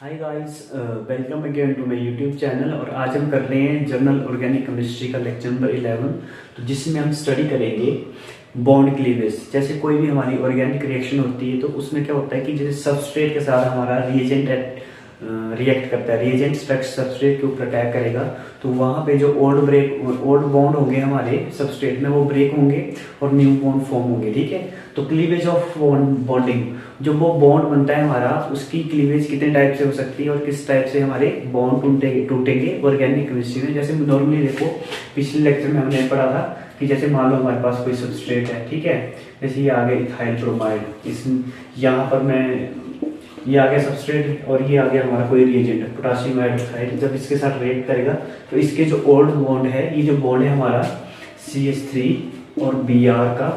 Hi guys, welcome again to my YouTube channel. और आज हम कर रहे हैं जर्नल ऑर्गेनिक केमिस्ट्री का लेक्चर नंबर 11। तो जिसमें हम स्टडी करेंगे बॉन्ड क्लीवेज। जैसे कोई भी हमारी ऑर्गेनिक रिएक्शन होती है तो उसमें क्या होता है कि जैसे सबस्ट्रेट के साथ हमारा रिएजेंट रिएक्ट करता है, रिएजेंट सबस्ट्रेट के ऊपर अटैक करेगा, तो वहाँ पे जो ओल्ड बॉन्ड होंगे हमारे सबस्ट्रेट में वो ब्रेक होंगे और न्यू बॉन्ड फॉर्म होंगे। ठीक है, तो क्लीवेज ऑफ बॉन्डिंग, जो वो बॉन्ड बनता है हमारा, उसकी क्लीवेज कितने टाइप से हो सकती है और किस टाइप से हमारे बॉन्ड टूटेंगे ऑर्गेनिक केमिस्ट्री में। जैसे नॉर्मली देखो, पिछले लेक्चर में हमने पढ़ा था कि जैसे मान लो हमारे पास कोई सबस्ट्रेट है, ठीक है, जैसे ये आ गया इथाइल ब्रोमाइड, इस यहाँ पर मैं ये आ गया सबस्ट्रेट और ये आ गया हमारा कोई रिएजेंट पोटेशियम हाइड्रोक्साइड। जब इसके साथ रिएक्ट करेगा तो इसके जो ओल्ड बॉन्ड है, ये जो बॉन्ड है हमारा CH3 और Br का,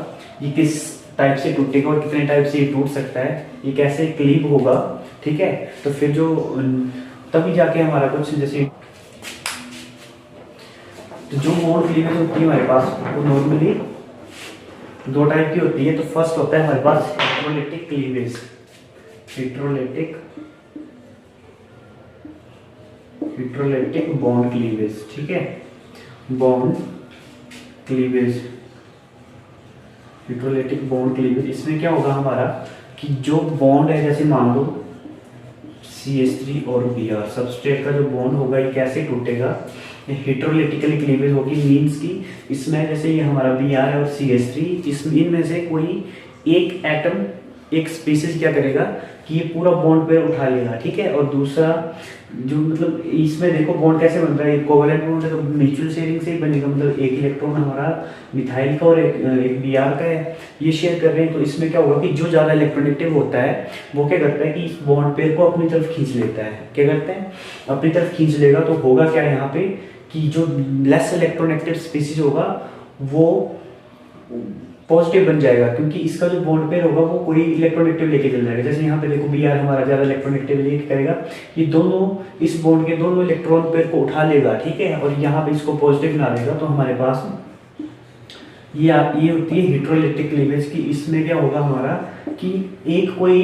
ये किस टाइप से टूटेगा और कितने टाइप से ये टूट सकता है, ये कैसे क्लीव होगा। ठीक है, तो फिर जो तभी जाके हमारा कुछ जैसे तो जो बॉन्ड क्लीवेज होती है हमारे पास वो नॉर्मली दो टाइप की होती है। तो फर्स्ट होता है हमारे पास electrolytic cleavage, electrolytic bond cleavage. ठीक है, bond cleavage, electrolytic bond cleavage. इसमें क्या होगा हमारा कि जो बॉन्ड है, जैसे मान लो CH3 और Br, सबस्ट्रेट का जो बॉन्ड होगा ये कैसे टूटेगा, ये हेटेरोलाइटिकली क्लीवेज होगी। मींस कि इसमें जैसे ये हमारा Br है और CH3, इनमें से कोई एक एटम, एक स्पीसीज क्या करेगा कि ये पूरा बॉन्ड पे उठा लेगा। ठीक है, और दूसरा जो मतलब इसमें देखो बॉन्ड कैसे बन रहा है, कोवैलेंट बॉन्ड है तो म्यूचुअल शेयरिंग से ही बनेगा। मतलब एक इलेक्ट्रॉन हमारा मिथाइल का और एक Br का है, ये शेयर कर रहे हैं। तो इसमें क्या होगा कि जो ज़्यादा इलेक्ट्रोनेगेटिव होता है वो क्या करता है कि इस बॉन्ड पेयर को अपनी तरफ खींच लेता है। क्या करते हैं, अपनी तरफ खींच लेगा। तो होगा क्या यहाँ पे कि जो लेस इलेक्ट्रोनेगेटिव स्पीसीज होगा वो पॉजिटिव बन जाएगा, क्योंकि इसका जो बॉन्ड पेयर होगा वो कोई इलेक्ट्रोनेगेटिव लेके चल जाएगा। जैसे यहाँ पे देखो Br हमारा ज्यादा इलेक्ट्रोनेगेटिव लेके करेगा, ये दोनों इस बॉन्ड के दोनों इलेक्ट्रॉन पेयर को उठा लेगा। ठीक है, और यहाँ पे इसको पॉजिटिव बना देगा। तो हमारे पास ये होती है हेटेरोलाइटिक क्लीवेज की। इसमें क्या होगा हमारा कि एक कोई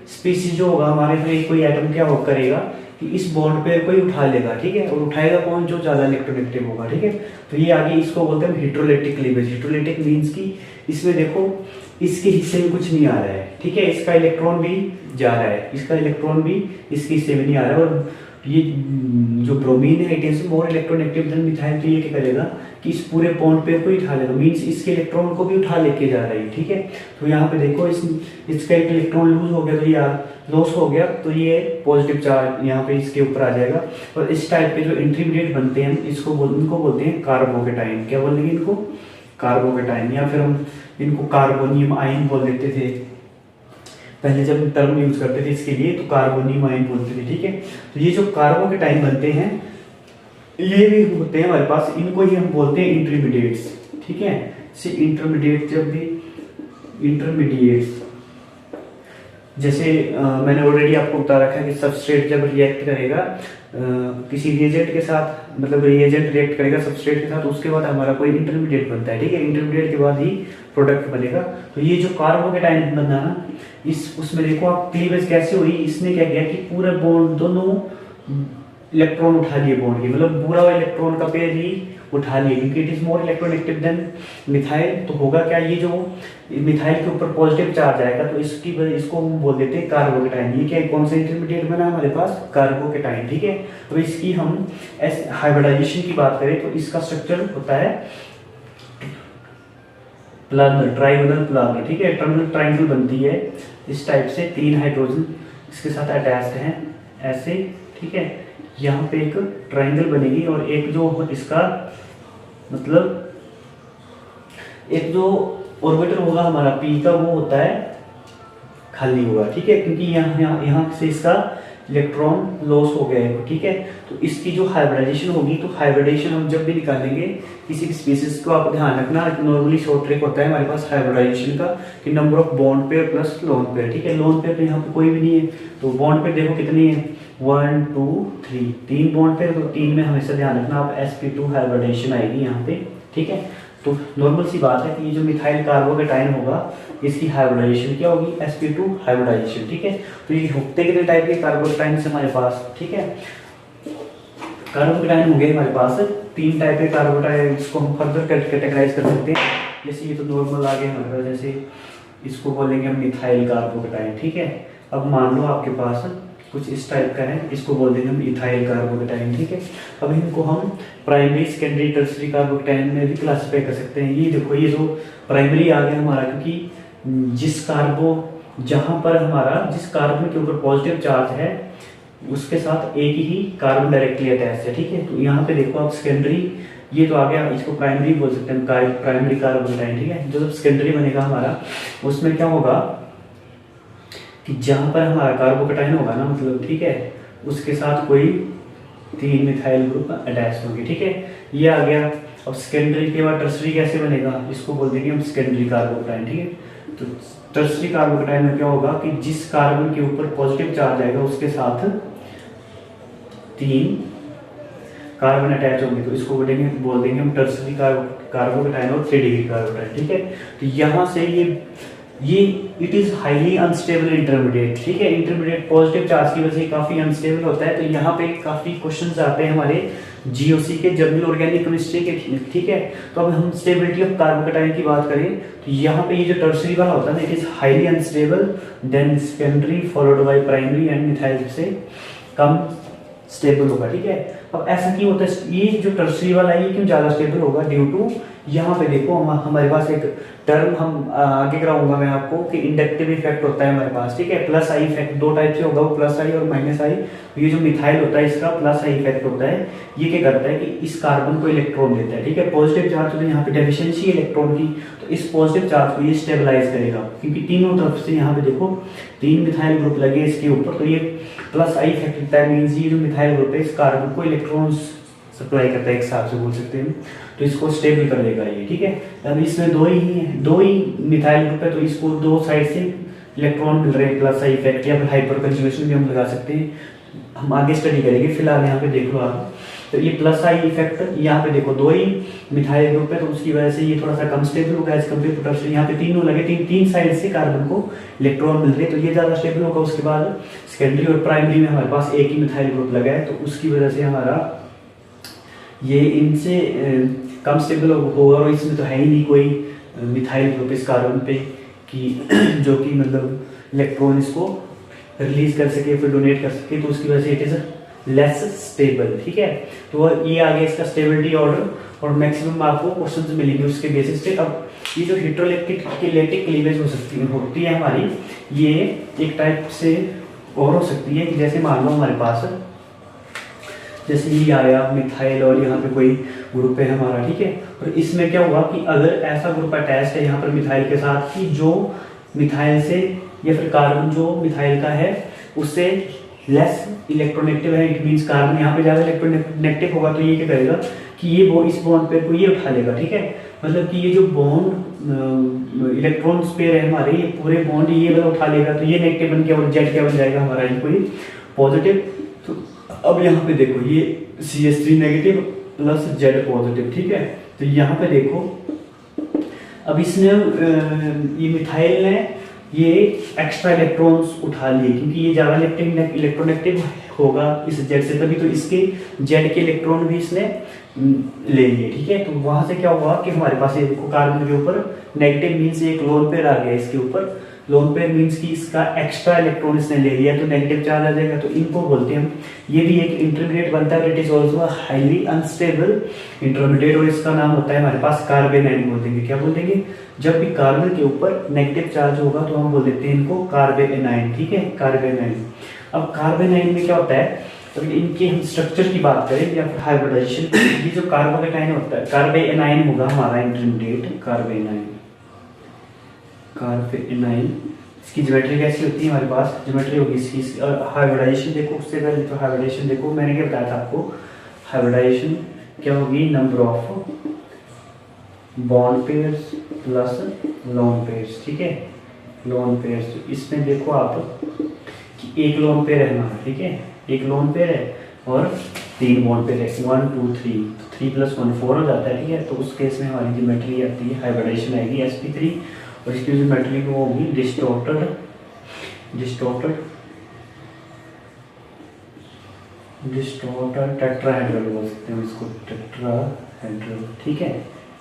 स्पीसीज जो होगा हमारे में, एक कोई एटम क्या करेगा कि इस बॉन्ड पेयर को ही उठा लेगा। ठीक है, और उठाएगा कौन, जो ज्यादा इलेक्ट्रोनेगेटिव होगा। ठीक है, तो ये आगे इसको बोलते हैं हेटेरोलाइटिक क्लीवेज। हेटेरोलाइटिक मींस की इसमें देखो इसके हिस्से में कुछ नहीं आ रहा है। ठीक है, इसका इलेक्ट्रॉन भी जा रहा है, इसका इलेक्ट्रॉन भी इसके हिस्से में नहीं आ रहा है। और ये जो ब्रोमीन है it is more electronegative than methyl, तो ये क्या करेगा कि इस पूरे बॉन्ड पेयर को ही उठा लेगा। मींस इसके इलेक्ट्रॉन को भी उठा लेके जा रही है। ठीक है, तो यहाँ पे देखो इसका एक इलेक्ट्रॉन लूज हो गया, तो ये लॉस हो गया, तो ये पॉजिटिव चार्ज यहाँ पे इसके ऊपर आ जाएगा। और इस टाइप के जो इंटरमीडिएट बनते हैं इनको बोलते हैं कार्बोकेटाइन। क्या बोलेंगे इनको, कार्बोकेटाइन, या फिर हम इनको कार्बोनियम आयन बोल देते थे पहले जब टर्म यूज करते थे इसके लिए, तो कार्बोनियम आयन बोलते थे। ठीक है, तो ये जो कार्बोकेटाइन बनते हैं ये भी होते हैं हमारे पास, इनको ही हम बोलते हैं इंटरमीडिएट्स। ठीक है, इंटरमीडिएट, जब भी इंटरमीडिएट्स, जैसे मैंने ऑलरेडी आपको बता रखा है कि सबस्ट्रेट जब रिएक्ट करेगा किसी रिएजेंट के साथ, मतलब रिएजेंट रिएक्ट करेगा सबस्ट्रेट के साथ, उसके बाद हमारा कोई इंटरमीडिएट बनता है। ठीक है, इंटरमीडिएट के बाद ही प्रोडक्ट बनेगा। तो ये जो कार्बोकेटाइन बनना ना, उसमें देखो आप क्लीवेज कैसे हुई। इसने क्या किया कि पूरा बॉन्ड, दोनों इलेक्ट्रॉन उठा लिए बॉन्ड के, मतलब पूरा इलेक्ट्रॉन का पेयर ही उठा लिए, क्योंकि it is more electronegative than methyl. तो होगा क्या, ये जो मिथाइल के ऊपर पॉजिटिव चार्ज आएगा तो इसको हम बोल देते हैं कार्बोकेटाइन। ये क्या, कौन सा इंटरमीडिएट बना हमारे पास, कार्बोकेटाइन। ठीक है, तो इसकी हम हाइब्रिडाइजेशन की बात करें तो इसका स्ट्रक्चर होता है प्लानर, ट्राइगोनल प्लानर। ठीक है, ट्राइंगल बनती है इस टाइप से, 3 हाइड्रोजन इसके साथ अटैच्ड हैं ऐसे। ठीक है, यहाँ पे एक ट्राइंगल बनेगी और एक जो इसका मतलब एक जो ऑर्बिटल होगा हमारा P का, वो होता है खाली होगा। ठीक है, क्योंकि यहाँ से इसका इलेक्ट्रॉन लॉस हो गया है। ठीक है, तो इसकी जो हाइब्रिडाइजेशन होगी, तो हाइब्रिडाइजेशन हम जब भी निकालेंगे किसी भी स्पीसीज को, आप ध्यान रखना नॉर्मली शॉर्ट ट्रिक होता है हमारे पास हाइब्रिडाइजेशन का कि number of bond pair plus lone pair. ठीक है, लोन पेयर तो यहाँ पे कोई भी नहीं है, तो बॉन्ड पेयर देखो कितनी है, 1 2 3 बॉन्ड पेयर, तो 3 में हमेशा ध्यान रखना आप sp2 हाइब्रिडाइजेशन आएगी यहाँ पे। ठीक है, तो नॉर्मल सी बात है कि ये जो मिथाइल कार्बोकेटाइन होगा इसकी हाइब्रिडाइजेशन क्या होगी, sp2 हाइब्रिडाइजेशन, ठीक है। तो ये होते कितने टाइप के कार्बोकेटाइन से हमारे पास, ठीक है। कार्बोकेटाइन हो गए हमारे पास 3 टाइप के कार्बोकेटाइन, इसको हम फर्दर कैटेगराइज कर सकते हैं। जैसे ये तो नॉर्मल आ गया हमारे पास, जैसे इसको बोलेंगे हम मिथाइल कार्बोकेटाइन, ठीक है। अब मान लो आपके पास कुछ इस टाइप का है, इसको बोल देंगे हम इथाइल कार्बोकेटाइन, ठीक है। अब इनको हम प्राइमरी सेकेंडरी टर्सरी कार्बोकेटाइन में भी क्लासिफाई कर सकते हैं। ये देखो ये जो प्राइमरी आ गया हमारा, क्योंकि जिस कार्बन के ऊपर पॉजिटिव चार्ज है उसके साथ एक ही कार्बन डायरेक्टली अटैच है, ठीक है। तो यहाँ पे देखो आप सेकेंडरी, ये तो आ गया, इसको प्राइमरी बोल सकते हैं, प्राइमरी कार्बोकेटाइन, ठीक है। जो जब सेकेंडरी बनेगा हमारा उसमें क्या होगा कि जहां पर हमारा कार्बोकेटाइन होगा ना, मतलब ठीक है, उसके साथ कोई 3 मिथाइल ग्रुप अटैच होंगे, ठीक है। ये आ गया। अब सेकेंडरी के बाद टर्सरी कैसे बनेगा, इसको बोल देंगे हम सेकेंडरी कार्बोकेटाइन, ठीक है। तो टर्सरी कार्बोकेटाइन में क्या होगा कि जिस कार्बन के ऊपर पॉजिटिव चार्ज आएगा उसके साथ 3 कार्बन अटैच होंगे, तो इसको बोल देंगे हम टर्सरी कार्बोकेटाइन और 3 डिग्री कार्बोकेटाइन, ठीक है। तो यहाँ से ये it is highly unstable intermediate, ठीक है। इंटरमीडिएट पॉजिटिव चार्ज की वजह से काफी अनस्टेबल होता है। तो यहाँ पे काफी क्वेश्चंस आते हैं हमारे जीओसी के, जर्नल ऑर्गेनिक केमिस्ट्री के, ठीक है। तो अब हम स्टेबिलिटी ऑफ कार्बोकेटाइन की बात करें तो यहाँ पे ये जो टर्सरी वाला होता है ना, it is highly unstable, then secondary followed by primary and methyl से कम स्टेबल होगा, ठीक है। अब ऐसा क्यों होता है, ये जो टर्सरी वाला है ये क्यों ज्यादा स्टेबल होगा, ड्यू टू यहाँ पे देखो हमारे पास एक टर्म हम आगे कराऊंगा मैं आपको कि इंडक्टिव इफेक्ट होता है हमारे पास, ठीक है। प्लस आई इफेक्ट 2 टाइप से होगा, वो प्लस आई और माइनस आई। ये जो मिथाइल होता है इसका प्लस आई इफेक्ट होता है। ये क्या करता है कि इस कार्बन को इलेक्ट्रॉन देता है, ठीक है। पॉजिटिव चार्ज तो यहाँ पे डेफिशिएंसी इलेक्ट्रॉन की, तो इस पॉजिटिव चार्ज को ये स्टेबलाइज करेगा, क्योंकि तीनों तरफ से यहाँ पे देखो 3 मिथाइल ग्रुप लगे इसके ऊपर, तो ये प्लस आई इफेक्ट होता है। मीन्स ये जो मिथाइल ग्रुप है इस कार्बन को इलेक्ट्रॉन्स सप्लाई करता है, एक हिसाब से बोल सकते हैं, तो इसको स्टेबल कर देगा ये, ठीक है। अब इसमें दो ही मिथाइल ग्रुप है, तो इसको 2 साइड से इलेक्ट्रॉन मिल रहे हैं, प्लस आई इफेक्ट या फिर हाइपर कंजुगेशन भी हम लगा सकते हैं, हम आगे स्टडी करेंगे। फिलहाल यहाँ पे देख लो आप, तो ये प्लस आई इफेक्ट, यहाँ पे देखो 2 ही मिथाइल ग्रुप है, तो उसकी वजह से ये थोड़ा सा कम स्टेबल होगा एज कम्पेयर टू टर्सरी। यहाँ पे तीनों लगे, तीन साइड से कार्बन को इलेक्ट्रॉन मिल रहे हैं, तो ये ज्यादा स्टेबल होगा। उसके बाद सेकेंडरी और प्राइमरी में हमारे पास एक ही मिथाइल ग्रुप लगा है, तो उसकी वजह से हमारा ये इनसे कम स्टेबल होगा, और इसमें तो है ही नहीं कोई मिथाइल ग्रुप इस कार्बन पे कि जो कि मतलब इलेक्ट्रॉन इसको रिलीज कर सके फिर डोनेट कर सके, तो उसकी वजह से इट इज लेस स्टेबल, ठीक है। तो ये आ गया इसका स्टेबिलिटी ऑर्डर, और मैक्सिमम आपको क्वेश्चंस मिलेंगे उसके बेसिस पे। अब ये जो हिट्रोलैक्टिक क्लीवेज होती है हमारी, ये एक टाइप से और हो सकती है कि जैसे मान लो हमारे पास जैसे ये आया मिथाइल और यहाँ पे कोई ग्रुप है हमारा, ठीक है। और इसमें क्या हुआ कि अगर ऐसा ग्रुप अटैच है यहाँ पर मिथाइल के साथ कि जो मिथाइल से या फिर कार्बन जो मिथाइल का है उससे लेस इलेक्ट्रोनेगेटिव है, इट मींस कार्बन यहाँ पे ज़्यादा इलेक्ट्रोनेगेटिव होगा, तो ये क्या करेगा कि ये इस बॉन्ड पेयर को ये उठा लेगा, ठीक है। मतलब कि ये जो बॉन्ड इलेक्ट्रॉन पेयर है हमारे, ये पूरे बॉन्ड ये वाला उठा लेगा, तो ये नेगेटिव बन के और जेड क्या बन जाएगा हमारा, कोई पॉजिटिव। तो अब यहाँ पे देखो ये CH3 negative plus Z positive, ठीक है। तो यहाँ पे देखो अब इसने ये मिथाइल ने ये एक्स्ट्रा इलेक्ट्रॉन्स उठा लिए, क्योंकि ये ज़्यादा इलेक्ट्रोनेगेटिव होगा इस जेड से, तभी तो इसके जेड के इलेक्ट्रॉन भी इसने ले लिए, ठीक है। तो वहां से क्या हुआ कि हमारे पास ये देखो कार्बन के ऊपर नेगेटिव मीन्स एक लोन पेयर आ गया इसके ऊपर, लोन पेयर मीन्स कि इसका एक्स्ट्रा इलेक्ट्रॉन इसने ले लिया, तो नेगेटिव चार्ज आ जाएगा, तो इनको बोलते हैं हम, ये भी एक इंटरमीडिएट बनता है, it is also highly unstable intermediate, और इसका नाम होता है हमारे पास कार्बेनाइन बोल देंगे। क्या बोल देंगे, जब भी कार्बन के ऊपर नेगेटिव चार्ज होगा तो हम बोल देते हैं इनको कार्बेनाइन, ठीक है, कार्बेनाइन। अब कार्बेनाइन में क्या होता है, तो इनके हम स्ट्रक्चर की बात करें या फिर हाइब्रिडाइजेशन, ये जो कार्बोकेटाइन होता है कार्बेनाइन होगा हमारा इंटरमीडिएट, कार्बेनाइन, इसकी ज्योमेट्री कैसी होती है हमारे पास, ज्योमेट्री होगी इसकी, हाइब्रिडाइजेशन देखो, उससे पहले तो हाइब्रिडाइजेशन देखो, मैंने क्या बताया था आपको, हाइब्रिडाइजेशन क्या होगी, number of bond pairs plus lone pairs, ठीक है, लोन पेयर्स। इसमें देखो आप कि एक लोन पेयर है हमारा, ठीक है, एक लोन पेयर है और 3 बॉन्ड पेयर है, 1 2 3, 3+1 4 हो जाता है, ठीक है। तो उस केस में हमारी ज्योमेट्री आती है, हाइब्रिडाइजेशन आएगी sp3 और इसकी ज्योमेट्री वो होगी डिस्टॉर्टेड टेट्राहेड्रल बोल सकते हैं इसको, टेट्राहेड्रल, ठीक है।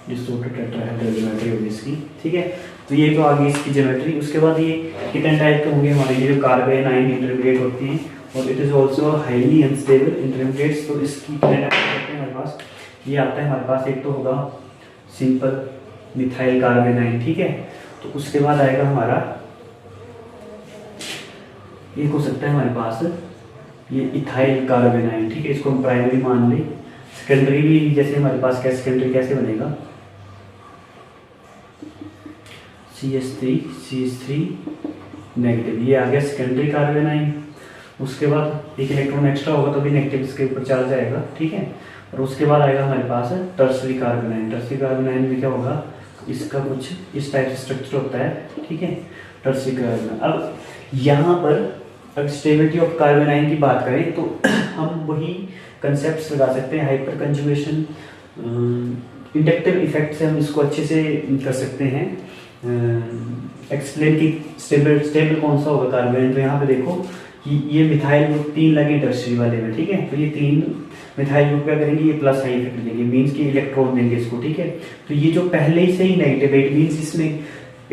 डिस्टॉर्टेड टेट्राहेड्रल ज्योमेट्री होगी इसकी, ठीक है। तो ये तो आगे इसकी ज्योमेट्री। उसके बाद ये कितने टाइप के होंगे हमारे, ये जो कार्बन आयन इंटरमीडिएट होती हैं और it is also highly unstable intermediates. तो इसकी कितने टाइप होते हैं हमारे पास, ये आता है हमारे पास, एक तो होगा सिंपल मिथाइल कार्बन आयन, ठीक है। तो उसके बाद आएगा हमारा, एक हो सकता है हमारे पास ये इथाइल कार्बन आयन, ठीक है। इसको हम प्राइमरी मान लें। सेकेंडरी भी जैसे हमारे पास क्या, सेकेंडरी कैसे बनेगा, CH3 नेगेटिव, ये आ गया सेकेंडरी कार्बन आयन। उसके बाद एक इलेक्ट्रॉन एक्स्ट्रा होगा तो भी नेगेटिव इसके ऊपर चार्ज आएगा, ठीक है। और उसके बाद आएगा हमारे पास tertiary carbon ion. Tertiary carbon ion में क्या होगा, इसका कुछ इस टाइप से स्ट्रक्चर होता है, ठीक है, टर्सरी कार्बन। अब यहाँ पर अगर स्टेबिलिटी ऑफ कार्बन आयन की बात करें तो हम वही कंसेप्ट लगा सकते हैं, हाइपर कंजुगेशन, इंडक्टिव इफेक्ट से हम इसको अच्छे से कर सकते हैं एक्सप्लेन की स्टेबल कौन सा होगा कार्बन। तो यहाँ पे देखो कि ये मिथाइल ग्रुप 3 लगे टर्सरी वाले में, ठीक है। तो ये 3 मिथाइल ग्रुप क्या करेंगे, ये प्लस साइन इफेक्ट देंगे, मीन्स कि इलेक्ट्रॉन देंगे इसको, ठीक है। तो ये जो पहले से ही नेगेटिव है, इट मीन्स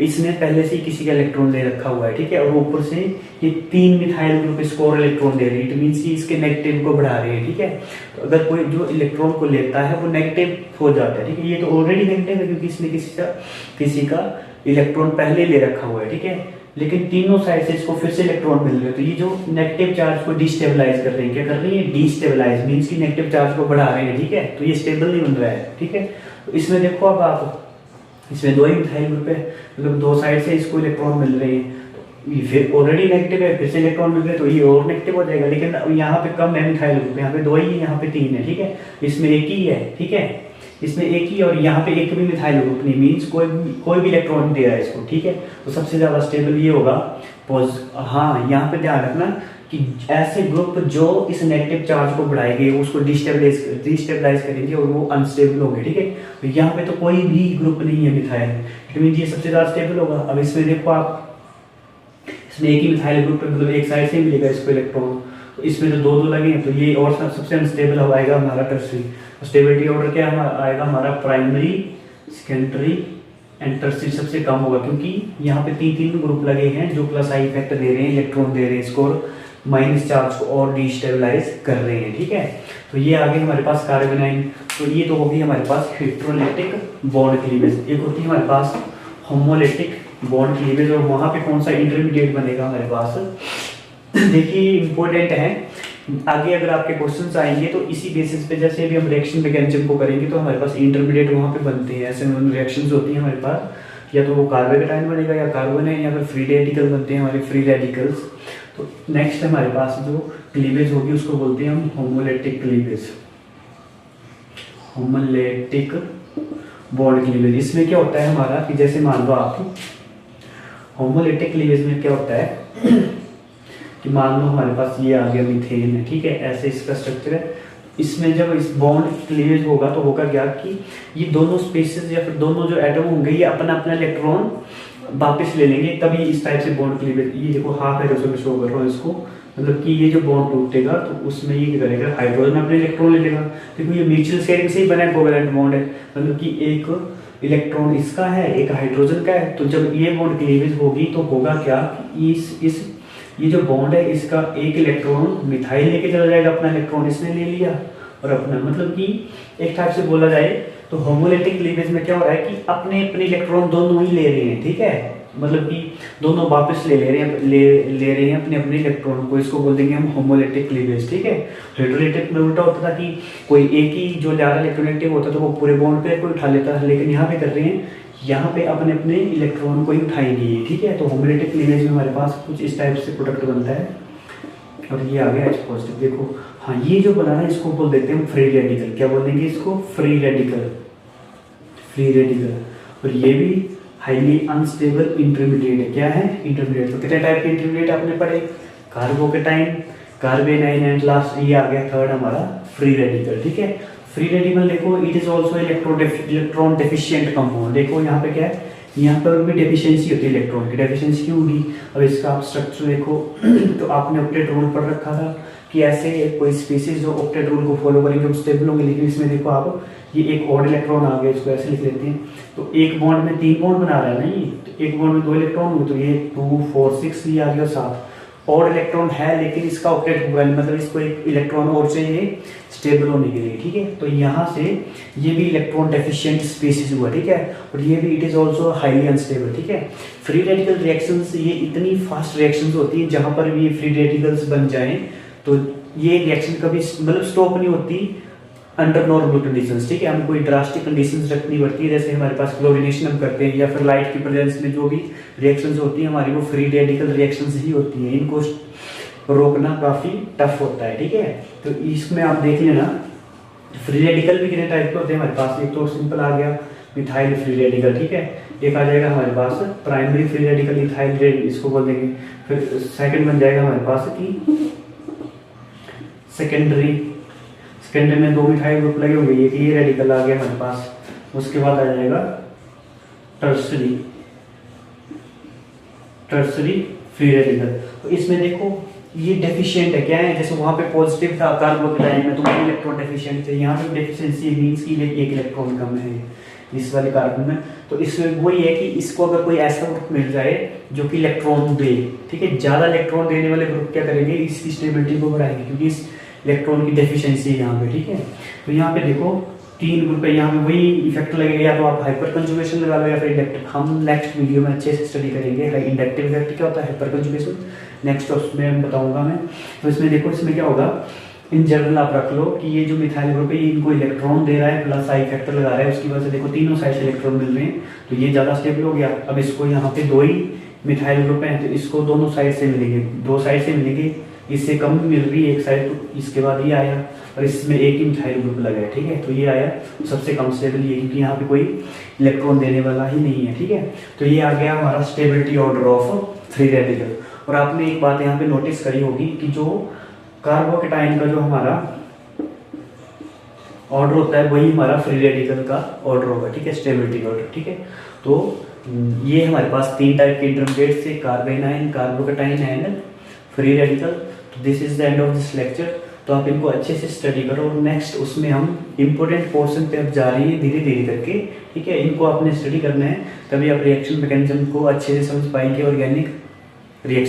इसने पहले से ही किसी का इलेक्ट्रॉन ले रखा हुआ है, ठीक है। और ऊपर से ये 3 मिथाइल ग्रुप इसको और इलेक्ट्रॉन दे रहे हैं, इट मीन्स कि इसके नेगेटिव को बढ़ा रहे हैं, ठीक है। तो अगर कोई जो इलेक्ट्रॉन को लेता है वो नेगेटिव हो जाता है, ठीक है। ये तो ऑलरेडी नेगेटिव है क्योंकि इसने किसी का इलेक्ट्रॉन पहले ले रखा हुआ है, ठीक है। लेकिन तीनों साइड से इसको फिर से इलेक्ट्रॉन मिल रहे हैं, तो ये जो नेगेटिव चार्ज को डिस्टेबलाइज कर रहे हैं, क्या कर रही है, डिस्टेबलाइज, मीन्स कि नेगेटिव चार्ज को बढ़ा रहे हैं, ठीक है। तो ये स्टेबल नहीं बन रहा है, ठीक है। तो इसमें देखो अब आप, इसमें 2 ही मिथाइल ग्रुप है, मतलब 2 साइड से इसको इलेक्ट्रॉन मिल रहे हैं, तो ये फिर ऑलरेडी नेगेटिव है, फिर से इलेक्ट्रॉन मिल रहे हैं तो ये और नेगेटिव हो जाएगा। लेकिन यहाँ पे कम है मिथाइल ग्रुप, यहाँ पे 2 ही है, यहाँ पे 3 है, ठीक है। इसमें एक ही है, ठीक है, इसमें एक ही, और यहाँ पे एक भी मिथाइल ग्रुप नहीं, मीन्स कोई भी इलेक्ट्रॉन दे रहा है इसको, ठीक है। तो सबसे ज्यादा स्टेबल ये होगा हाँ, यहाँ पे ध्यान रखना कि ऐसे ग्रुप जो इस नेगेटिव चार्ज को बढ़ाएंगे उसको डिस्टेबलाइज करेंगे और वो अनस्टेबल होंगे, ठीक है। तो यहाँ पे तो कोई भी ग्रुप नहीं है मिथाइल, तो ये सबसे ज्यादा स्टेबल होगा। अब इसमें देखो आप, इसमें एक ही मिथाइल ग्रुप है, मतलब एक साइड से मिलेगा इसको इलेक्ट्रॉन, तो इसमें तो 2 लगे हैं, तो ये और सबसे अनस्टेबल आएगा हमारा टर्सरी। स्टेबिलिटी ऑर्डर क्या आएगा हमारा, प्राइमरी, सेकेंडरी एंड टर्सरी सबसे कम होगा, क्योंकि यहाँ पे 3 ग्रुप लगे हैं जो प्लस आई इफेक्ट दे रहे हैं, इलेक्ट्रॉन दे रहे हैं इसको, माइनस चार्ज को और डिस्टेबलाइज कर रहे हैं, ठीक है। तो ये आगे हमारे पास कार्बन आयन। तो ये तो होगी हमारे पास हेटेरोलिटिक बॉन्ड क्लीवेज। एक होती है हमारे पास होमोलिटिक बॉन्ड क्लीवेज, और वहाँ पे कौन सा इंटरमीडिएट बनेगा हमारे पास, देखिए इंपॉर्टेंट है। आगे अगर आपके क्वेश्चंस आएंगे तो इसी बेसिस पे, जैसे भी हम रिएक्शन मैकेनिज्म को करेंगे तो हमारे पास इंटरमीडिएट वहाँ पे बनते हैं, ऐसे रिएक्शंस होती हैं हमारे पास, या तो वो कार्बोकेटाइन बनेगा या कार्बन है, या फिर फ्री रेडिकल बनते हैं हमारे फ्री रेडिकल्स। तो नेक्स्ट हमारे पास जो क्लीवेज होगी उसको बोलते हैं हम homolytic cleavage, homolytic bond cleavage. इसमें क्या होता है हमारा कि जैसे मान लो आप, होमोलिटिक क्लीवेज में क्या होता है कि मान लो हमारे पास ये आ गया मीथेन है, ठीक है, ऐसे इसका स्ट्रक्चर है। इसमें जब इस बॉन्ड क्लीवेज होगा तो होगा क्या कि ये दोनों स्पेसेस या फिर दोनों जो एटम होंगे ये अपना अपना इलेक्ट्रॉन वापस ले लेंगे, तभी इस टाइप से बॉन्ड क्लीवेज। ये देखो हाफ एरो से शो कर रहा हूँ इसको, मतलब कि ये जो बॉन्ड टूटेगा तो उसमें ये क्या करेगा, हाइड्रोजन अपने इलेक्ट्रॉन ले लेगा, देखो ये म्यूचुअल शेयरिंग से ही बना कोवेलेंट बॉन्ड है, मतलब कि एक इलेक्ट्रॉन इसका है, एक हाइड्रोजन का है। तो जब ये बॉन्ड क्लीवेज होगी तो होगा क्या, इस ये जो बॉन्ड है इसका एक इलेक्ट्रॉन मिथाइल लेके चला जाएगा, अपना इलेक्ट्रॉन इसने ले लिया और अपना, मतलब कि एक टाइप से बोला जाए तो होमोलिटिक क्लीवेज में क्या हो रहा है कि अपने अपने इलेक्ट्रॉन दोनों ही ले रहे हैं, ठीक है, मतलब कि दोनों वापस ले रहे हैं अपने अपने इलेक्ट्रॉन को। इसको बोल देंगे हम होमोलिटिक क्लीवेज, ठीक है। हेटेरोलिटिक में उल्टा होता था कि कोई एक ही जो ज्यादा इलेक्ट्रोनेगेटिव होता तो वो पूरे बॉन्ड पे कोई उठा लेता है, लेकिन यहाँ पे कर रहे हैं, यहाँ पे अपने अपने इलेक्ट्रॉन को ही उठाएंगे, ठीक है। तो होमोलिटिक क्लीवेज में हमारे पास कुछ इस टाइप से प्रोडक्ट बनता है। और ये आ गया H पॉजिटिव, देखो हाँ, ये जो बना है इसको बोल देते हैं फ्री रेडिकल। क्या बोल देंगे इसको, फ्री रेडिकल, फ्री रेडिकल। और ये भी हाईली अनस्टेबल इंटरमीडिएट है। क्या है, इंटरमीडिएट। तो कितने टाइप के इंटरमीडिएट आपने पढ़े, कार्बोकेटाइन, कार्बेनाइन एंड लास्ट ये आ गया थर्ड हमारा फ्री रेडिकल, ठीक है। फ्री रेडिकल देखो it is also electron deficient compound. देखो यहाँ पे क्या है, यहाँ पर भी डेफिशिएंसी होती है इलेक्ट्रॉन की। डेफिशिएंसी क्यों होगी, अब इसका आप स्ट्रक्चर देखो तो आपने ऑक्टेट रूल पढ़ रखा था कि ऐसे कोई स्पीसीज जो ऑक्टेट रूल को फॉलो करेंगे वो स्टेबल होंगे, लेकिन इसमें देखो आप ये एक ऑड इलेक्ट्रॉन आ गया, इसको ऐसे लिख लेते हैं। तो एक बॉन्ड में 3 बॉन्ड बना रहा है ना ये, तो एक बॉन्ड में 2 इलेक्ट्रॉन हुए, तो ये 2 4 6 ये आ गया 7 और इलेक्ट्रॉन है, लेकिन इसका ऑक्टेट पूरा नहीं, मतलब इसको एक इलेक्ट्रॉन और चाहिए स्टेबल होने के लिए, ठीक है। तो यहाँ से ये भी इलेक्ट्रॉन डेफिशिएंट स्पीसीज हुआ, ठीक है, और ये भी it is also highly unstable, ठीक है। फ्री रेडिकल रिएक्शंस ये इतनी फास्ट रिएक्शंस होती हैं, जहाँ पर भी ये फ्री रेडिकल्स बन जाएं तो ये रिएक्शन कभी मतलब स्टॉप नहीं होती अंडर नॉर्मल कंडीशंस, ठीक है। हमें कोई ड्रास्टिक कंडीशंस रखनी पड़ती है, जैसे हमारे पास क्लोरीनेशन हम करते हैं या फिर लाइट की प्रेजेंस में जो भी रिएक्शंस होती हैं हमारी, वो फ्री रेडिकल रिएक्शंस ही होती हैं। इनको रोकना काफ़ी टफ होता है, ठीक है। तो इसमें आप देख लेना फ्री रेडिकल भी कितने टाइप के होते हैं हमारे पास। एक तो सिंपल आ गया मिथाइल फ्री रेडिकल, ठीक है। एक आ जाएगा हमारे पास प्राइमरी फ्री रेडिकल इथाइल इसको बोल देंगे। फिर सेकंड बन जाएगा हमारे पास कि सेकेंडरी में 2 मिथाइल ग्रुप लगे होंगे, ये रेडिकल आ गया हमारे पास। उसके बाद आ जाएगा टर्सरी फ्री रेडिकल। तो इसमें देखो ये डेफिशिएंट है, क्या है, जैसे वहां पे पॉजिटिव था कार्बोकेटाइन में तो वो इलेक्ट्रॉन डेफिशिएंट थे, यहाँ पे डेफिशिएंसी मींस कि एक इलेक्ट्रॉन कम है इस वाले कार्बन में। तो इसमें वही है कि इसको अगर कोई ऐसा ग्रुप मिल जाए जो कि इलेक्ट्रॉन दे, ठीक है, ज्यादा इलेक्ट्रॉन देने वाले ग्रुप क्या करेंगे, इसकी स्टेबिलिटी को बढ़ाएंगे, क्योंकि इस इलेक्ट्रॉन की डेफिशिएंसी है यहाँ पे, ठीक है। तो यहाँ पे देखो 3 ग्रुप है, यहाँ पे वही इफेक्ट लगेगा, या तो आप हाइपर कंजुगेशन लगा लो या फिर इंडक्टिव। हम नेक्स्ट वीडियो में अच्छे से स्टडी करेंगे इंडक्टिव इफेक्ट क्या होता है, हाइपर कंजुगेशन नेक्स्ट उसमें बताऊंगा मैं। तो इसमें देखो इसमें क्या होगा, इन जनरल आप रख लो कि ये जो मिथाइल ग्रुप है ये इनको इलेक्ट्रॉन दे रहा है प्लस आई फैक्टर लगा रहा है, उसकी वजह से देखो तीनों साइड से इलेक्ट्रॉन मिल रहे हैं, तो ये ज़्यादा स्टेबल हो गया। अब इसको यहाँ पे 2 ही मिथाइल ग्रुप हैं, तो इसको दोनों साइड से मिलेंगे, 2 साइड से मिलेंगे, इससे कम मिल रही है एक साइड, तो इसके बाद ये आया और इसमें एक ही मिथाइल ग्रुप लगा है, ठीक है। तो ये आया सबसे कम स्टेबल ये, क्योंकि यहाँ पे कोई इलेक्ट्रॉन देने वाला ही नहीं है, ठीक है। तो ये आ गया हमारा stability order of free radical. और आपने एक बात यहाँ पे नोटिस करी होगी कि जो कार्बोकेटाइन का जो हमारा ऑर्डर होता है वही हमारा फ्री रेडिकल का ऑर्डर होगा, ठीक है, स्टेबिलिटी ऑर्डर, ठीक है। तो ये हमारे पास 3 टाइप के इंटरमीडिएट से carbanion, carbocation and free radical. तो this is the end of this lecture. तो आप इनको अच्छे से स्टडी करो और नेक्स्ट उसमें हम इंपॉर्टेंट पोर्शन पे अब जा रही है धीरे धीरे करके, ठीक है। इनको आपने स्टडी करना है, तभी आप रिएक्शन मैकेनिज्म को अच्छे से समझ पाएंगे, ऑर्गेनिक रिएक्शन।